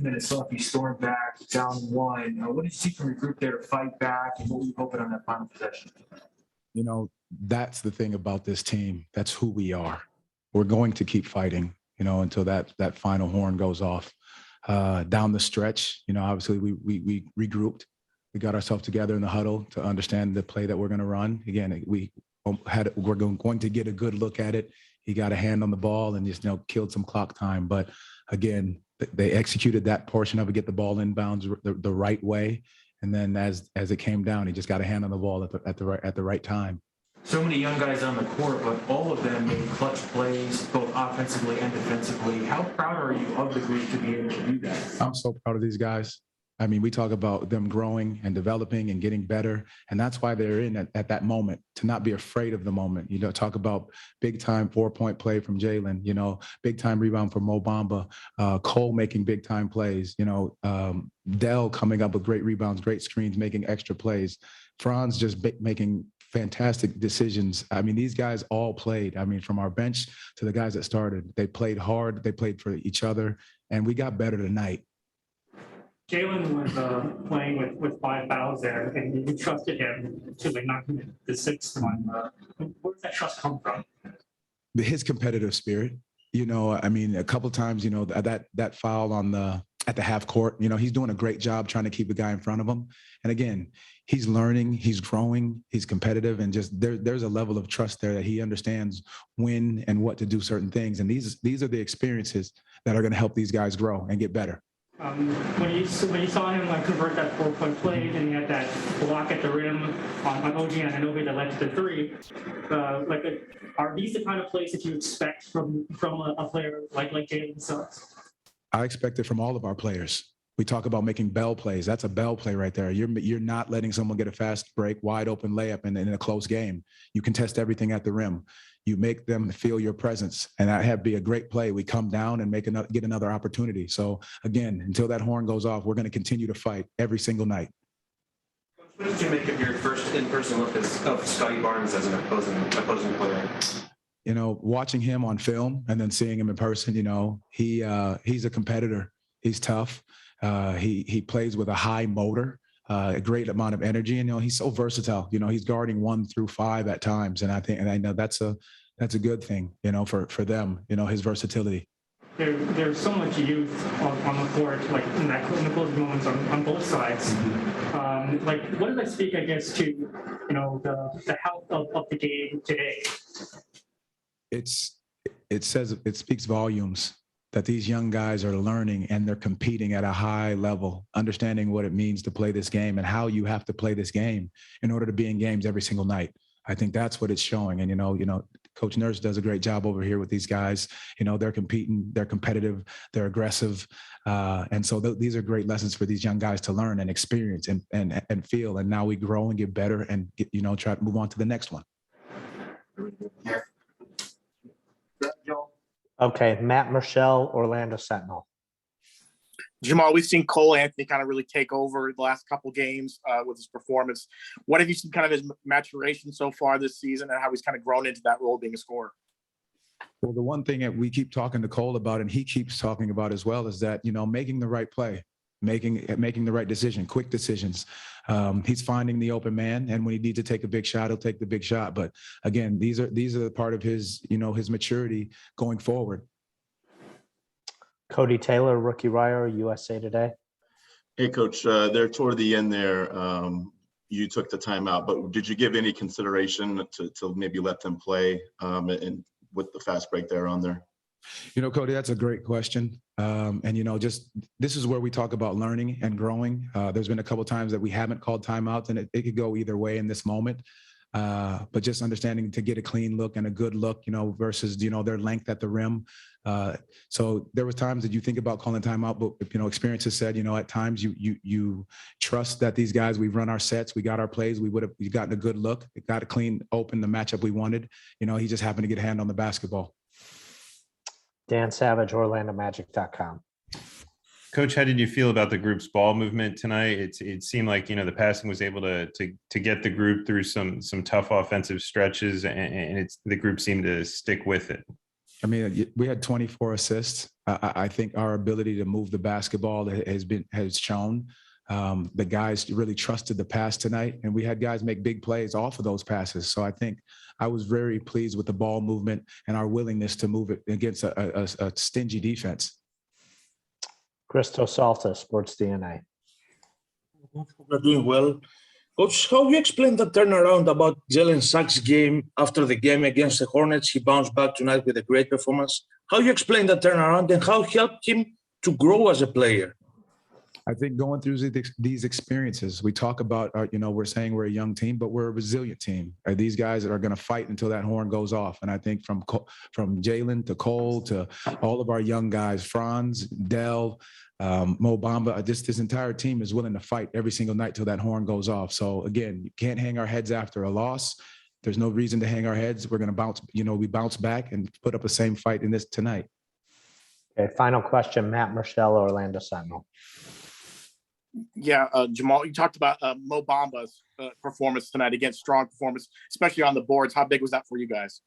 Minutes left, you stormed back down one. What did you see from your group there to fight back, and what were you hoping on that final possession? That's the thing about this team. That's who we are. We're going to keep fighting, until that final horn goes off. Down the stretch, obviously we regrouped. We got ourselves together in the huddle to understand the play that we're going to run. Again, we're going to get a good look at it. He got a hand on the ball and just, killed some clock time. But again, they executed that portion of it, get the ball inbounds the right way. And then as it came down, he just got a hand on the ball at the right time. So many young guys on the court, but all of them made clutch plays, both offensively and defensively. How proud are you of the group to be able to do that? I'm so proud of these guys. I mean, we talk about them growing and developing and getting better. And that's why they're in at that moment, to not be afraid of the moment. Talk about big time 4-point play from Jalen, big time rebound from Mo Bamba, Cole making big time plays, Dell coming up with great rebounds, great screens, making extra plays. Franz just making fantastic decisions. I mean, these guys all played. I mean, from our bench to the guys that started, they played hard, they played for each other, and we got better tonight. Jalen was playing with 5 fouls there, and you trusted him to knock him the 6th one. Where does that trust come from? His competitive spirit. A couple of times, that foul at the half court, he's doing a great job trying to keep the guy in front of him. And again, he's learning, he's growing, he's competitive, and just there's a level of trust there that he understands when and what to do certain things. And these are the experiences that are going to help these guys grow and get better. When you saw him convert that 4-point play, and he had that block at the rim on OG and Anunoby that led to the 3, are these the kind of plays that you expect from a player like Jalen Suggs? I expect it from all of our players. We talk about making bell plays. That's a bell play right there. You're not letting someone get a fast break, wide open layup in a close game. You contest everything at the rim. You make them feel your presence, and that be a great play. We come down and get another opportunity. So again, until that horn goes off, we're going to continue to fight every single night. What did you make of your first in-person look of Scotty Barnes as an opposing player? Watching him on film and then seeing him in person, he's a competitor. He's tough. He plays with a high motor, a great amount of energy, and he's so versatile. He's guarding 1 through 5 at times, and I know that's a good thing, for them. His versatility. There's so much youth on the court, in the closing moments on both sides. What does that speak, I guess, to the health of the game today? It speaks volumes that these young guys are learning, and they're competing at a high level, understanding what it means to play this game and how you have to play this game in order to be in games every single night. I think that's what it's showing. And, Coach Nurse does a great job over here with these guys. They're competing, they're competitive, they're aggressive. And so these are great lessons for these young guys to learn and experience and feel. And now we grow and get better and try to move on to the next one. Okay, Matt Murschel, Orlando Sentinel. Jamahl, we've seen Cole Anthony kind of really take over the last couple games with his performance. What have you seen kind of his maturation so far this season, and how he's kind of grown into that role being a scorer? Well, the one thing that we keep talking to Cole about, and he keeps talking about as well, is that, making the right play, making the right decision, quick decisions. He's finding the open man, and when he needs to take a big shot, he'll take the big shot. But again, these are the part of his, his maturity going forward. Cody Taylor, Rookie Wire, USA Today. Hey, Coach, there toward the end there, you took the timeout, but did you give any consideration to maybe let them play and with the fast break there on there? Cody, that's a great question. And, just this is where we talk about learning and growing. There's been a couple of times that we haven't called timeouts, and it could go either way in this moment. But just understanding to get a clean look and a good look, versus, their length at the rim. So there was times that you think about calling timeout, but, experience has said, at times you trust that these guys, we've run our sets, we got our plays, we gotten a good look, it got a clean open, the matchup we wanted. He just happened to get a hand on the basketball. Dan Savage, OrlandoMagic.com. Coach, how did you feel about the group's ball movement tonight? It seemed like, the passing was able to get the group through some tough offensive stretches, and the group seemed to stick with it. I mean, we had 24 assists. I think our ability to move the basketball has shown. The guys really trusted the pass tonight, and we had guys make big plays off of those passes. So I think I was very pleased with the ball movement and our willingness to move it against a stingy defense. Christo Salta, Sports DNA. We're doing well. Coach, how you explain the turnaround about Jalen Sachs' game after the game against the Hornets? He bounced back tonight with a great performance. How you explain the turnaround and how helped him to grow as a player? I think going through these experiences, we talk about, we're saying we're a young team, but we're a resilient team. These guys that are going to fight until that horn goes off. And I think from Jalen to Cole to all of our young guys, Franz, Dell, Mo Bamba, this entire team is willing to fight every single night till that horn goes off. So again, you can't hang our heads after a loss. There's no reason to hang our heads. We're going to bounce, we bounce back and put up the same fight in this tonight. Okay, final question, Matt Murschel, Orlando Sentinel. Yeah, Jamahl, you talked about Mo Bamba's performance tonight, again, strong performance, especially on the boards. How big was that for you guys?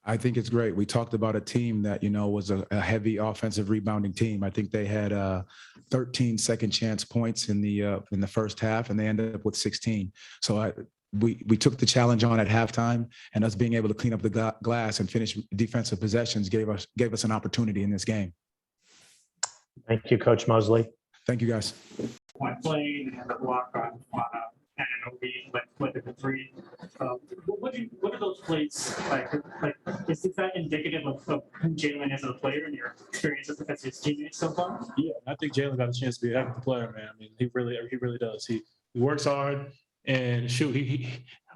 I think it's great. We talked about a team that, was a heavy offensive rebounding team. I think they had 13 second chance points in the first half, and they ended up with 16. So we took the challenge on at halftime, and us being able to clean up the glass and finish defensive possessions gave us an opportunity in this game. Thank you, Coach Mosley. Thank you, guys. Point played and the block on Ananobi, like split the three. What are those plays like? Is that indicative of who Jalen is as a player and your experience as his teammate so far? Yeah, I think Jalen got a chance to be a heck of a player, man. I mean, he really does. He works hard, and shoot,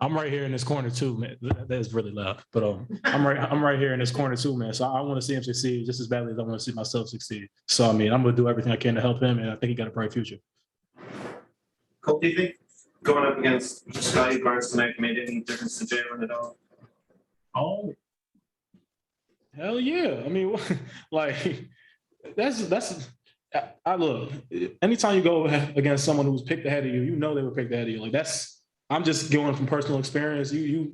I'm right here in this corner too, man. That's really loud, but I'm right here in this corner too, man. So I want to see him succeed just as badly as I want to see myself succeed. So I mean, I'm gonna do everything I can to help him, and I think he got a bright future. Cole, do you think going up against Scotty Barnes tonight made any difference to Jalen at all? Oh, hell yeah! I mean, like that's. I look. Anytime you go against someone who's picked ahead of you, you know they were picked ahead of you. Like I'm just going from personal experience. You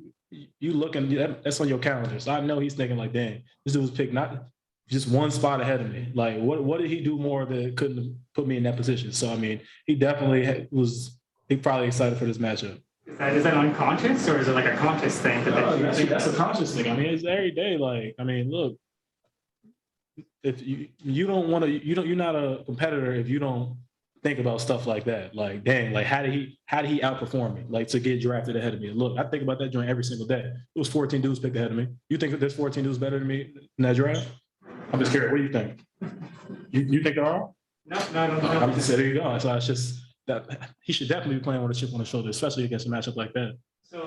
looking. That's on your calendar. So I know he's thinking like, dang, this dude was picked not just one spot ahead of me. Like, what did he do more that couldn't put me in that position? So I mean, he definitely was. He probably excited for this matchup. Is that unconscious or is it like a conscious thing? That's a conscious thing. I mean, it's every day. Like, I mean, look. If you don't want to, you're not a competitor if you don't think about stuff like that. Like, dang, like how did he outperform me? Like to get drafted ahead of me. Look, I think about that joint every single day. It was 14 dudes picked ahead of me. You think that there's 14 dudes better than me in that draft? I'm just curious. What do you think? You think there are? No. I'm just saying, there you go. So it's just that he should definitely be playing with a chip on his shoulder, especially against a matchup like that.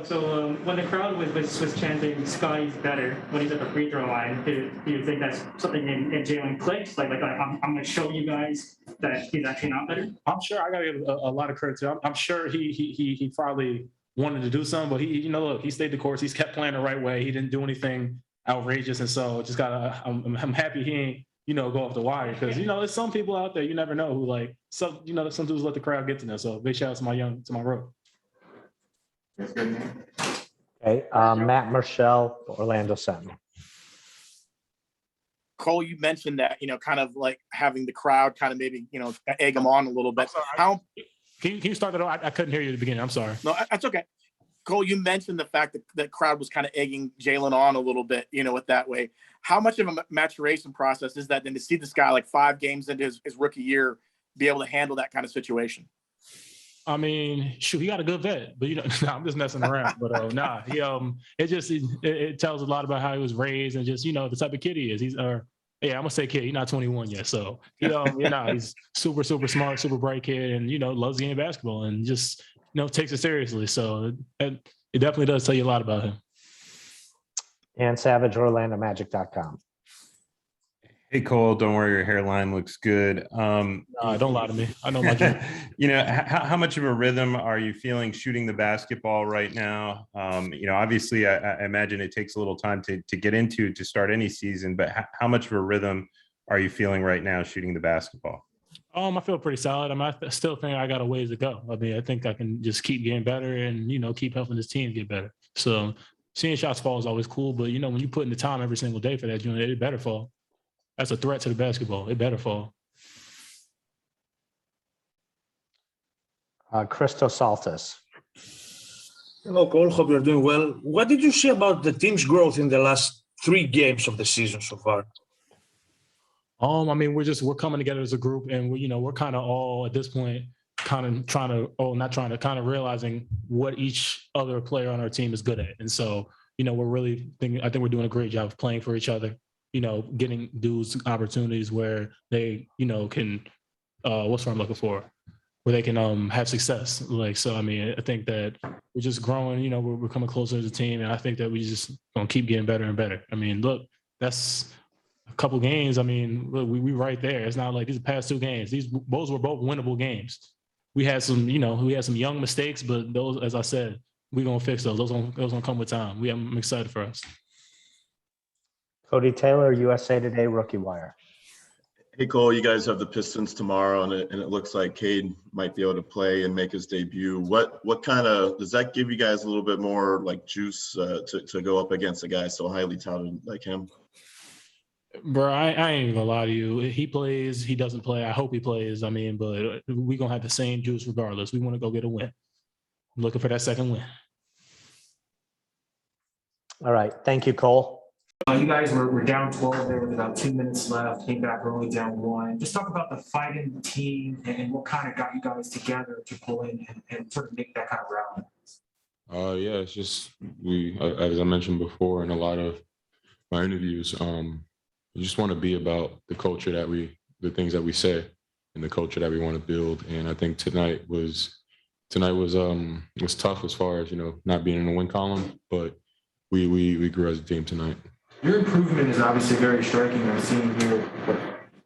So when the crowd was chanting "Scotty's better" when he's at the free throw line, do you think that's something in Jalen clicked? Like I'm going to show you guys that he's actually not better. I'm sure I got to give a lot of credit to him. I'm sure he probably wanted to do something, but he look, he stayed the course. He's kept playing the right way. He didn't do anything outrageous, and so just I'm happy he ain't go off the wire because there's some people out there you never know who like some dudes let the crowd get to them. So big shout out to my bro. Okay, Matt Murschel, Orlando Sentinel. Cole, you mentioned that, kind of like having the crowd kind of maybe, egg them on a little bit. How can you start that? I couldn't hear you at the beginning. I'm sorry. No, that's okay. Cole, you mentioned the fact that the crowd was kind of egging Jalen on a little bit, with that way. How much of a maturation process is that then to see this guy like 5 games into his rookie year be able to handle that kind of situation? I mean, shoot, he got a good vet, but I'm just messing around. But it tells a lot about how he was raised and just the type of kid he is. I'm gonna say kid. He's not 21 yet, so he's super smart, super bright kid, and loves the game of basketball and just takes it seriously. So it definitely does tell you a lot about him. Dan Savage, OrlandoMagic.com. Hey Cole, don't worry, your hairline looks good. Don't lie to me. I know my game. How much of a rhythm are you feeling shooting the basketball right now? Obviously, I imagine it takes a little time to get into to start any season, but how much of a rhythm are you feeling right now shooting the basketball? I feel pretty solid. I still think I got a ways to go. I mean, I think I can just keep getting better and keep helping this team get better. So seeing shots fall is always cool, but when you put in the time every single day for that, it better fall. That's a threat to the basketball. It better fall. Christos Saltis. Hello, Cole. Hope you're doing well. What did you see about the team's growth in the last 3 games of the season so far? I mean, we're coming together as a group, and we're kind of all at this point kind of realizing what each other player on our team is good at. And so, we're really I think we're doing a great job of playing for each other, getting dudes opportunities where they, can, what's what I'm looking for, where they can have success. So, I mean, I think that we're just growing, we're coming closer as a team. And I think that we just going to keep getting better and better. I mean, look, that's a couple games. I mean, look, we right there. It's not like these past 2 games. Those were both winnable games. We had some young mistakes, but those, as I said, we're going to fix those. Those gonna come with time. I'm excited for us. Cody Taylor, USA Today Rookie Wire. Hey Cole, you guys have the Pistons tomorrow, and it looks like Cade might be able to play and make his debut. What kind of does that give you guys a little bit more like juice to go up against a guy so highly touted like him? Bro, I ain't even gonna lie to you. He plays, he doesn't play. I hope he plays. I mean, but we're gonna have the same juice regardless. We want to go get a win. I'm looking for that second win. All right. Thank you, Cole. You guys were down 12 there with about 2 minutes left, came back only down 1. Just talk about the fight in the team and what kind of got you guys together to pull in and sort of make that kind of rally. Yeah, it's just as I mentioned before in a lot of my interviews, we just want to be about the culture the things that we say and the culture that we want to build. And I think tonight was tough as far as, not being in the win column, but we grew as a team tonight. Your improvement is obviously very striking. I'm seeing here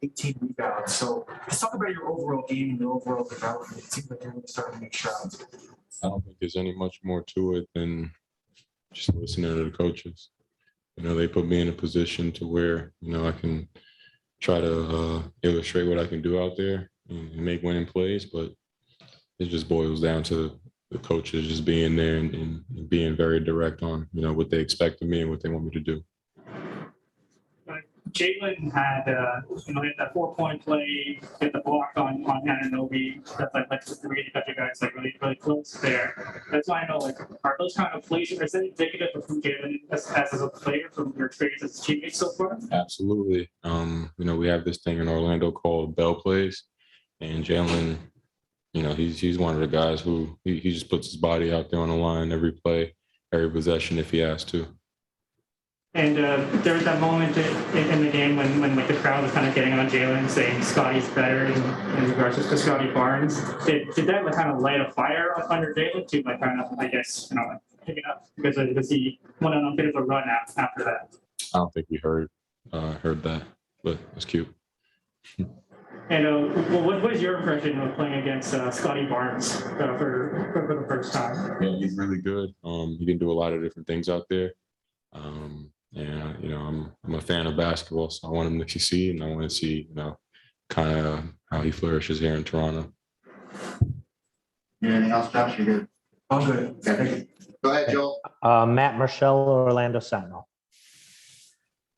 18 rebounds. So let's talk about your overall game and your overall development. It seems like you're really starting to make strides. I don't think there's any much more to it than just listening to the coaches. They put me in a position to where, I can try to illustrate what I can do out there and make winning plays, but it just boils down to the coaches just being there and being very direct on, what they expect of me and what they want me to do. Jalen had, hit that 4-point play, hit the block on Anunoby. That's like the 3 that you guys really, really close there. That's why I know, are those kind of plays, is that indicative of who Jalen as a player from your experience as teammates so far? Absolutely. We have this thing in Orlando called bell plays, and Jalen, he's one of the guys who he just puts his body out there on the line every play, every possession if he has to. And there was that moment in the game when the crowd was kind of getting on Jalen, saying Scotty's better in regards to Scotty Barnes. Did that kind of light a fire under Jalen to kind of, I guess, pick it up because he went on a bit of a run after that? I don't think we heard that, but it's cute. And what is your impression of playing against Scotty Barnes for the first time? Yeah, he's really good. He can do a lot of different things out there. I'm a fan of basketball, so I want him to succeed, and I want to see, kind of how he flourishes here in Toronto. Anything else, Josh? You're good. I'm good. Okay. Go ahead, Joel. Matt Marshall, Orlando Sentinel.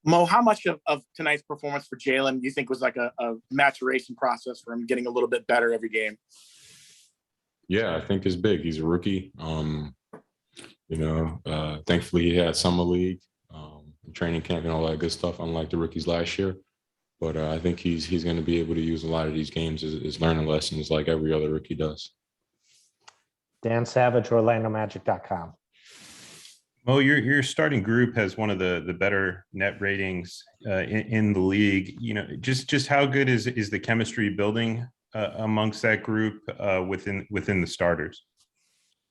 Mo, how much of tonight's performance for Jalen do you think was like a maturation process for him getting a little bit better every game? Yeah, I think it's big. He's a rookie. Thankfully he had summer league, training camp and all that good stuff, unlike the rookies last year. But I think he's going to be able to use a lot of these games as learning lessons like every other rookie does. Dan Savage, OrlandoMagic.com. Well, your starting group has one of the better net ratings in the league. Just how good is the chemistry building amongst that group within the starters?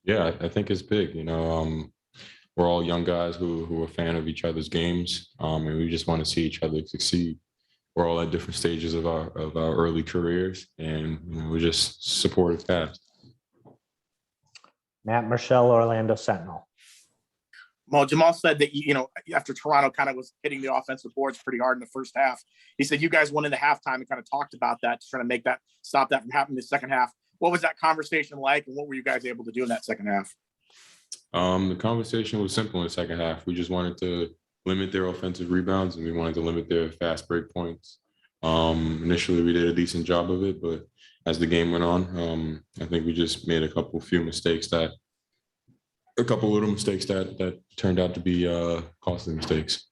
Yeah, I think it's big. We're all young guys who are a fan of each other's games, and we just want to see each other succeed. We're all at different stages of our early careers, and we're just supportive cast. Matt Marshall, Orlando Sentinel. Well, Jamahl said that, after Toronto kind of was hitting the offensive boards pretty hard in the first half, he said you guys went into halftime and kind of talked about that, to try to stop that from happening in the second half. What was that conversation like, and what were you guys able to do in that second half? The conversation was simple in the second half. We just wanted to limit their offensive rebounds and we wanted to limit their fast break points. Initially, we did a decent job of it, but as the game went on, I think we just made a couple little mistakes that turned out to be costly mistakes.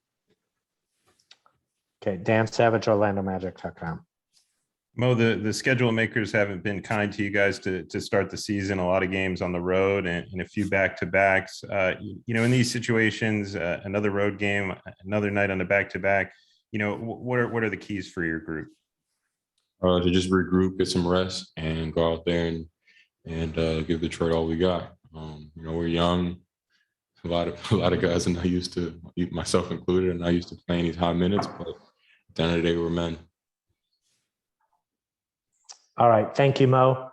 Okay, Dan Savage, OrlandoMagic.com. Mo, the schedule makers haven't been kind to you guys to start the season. A lot of games on the road and a few back-to-backs. In these situations, another road game, another night on the back-to-back. What are the keys for your group? To just regroup, get some rest, and go out there and give Detroit all we got. We're young. A lot of guys are not used to, myself included, are not used to playing these high minutes. But at the end of the day, we're men. All right. Thank you, Mo.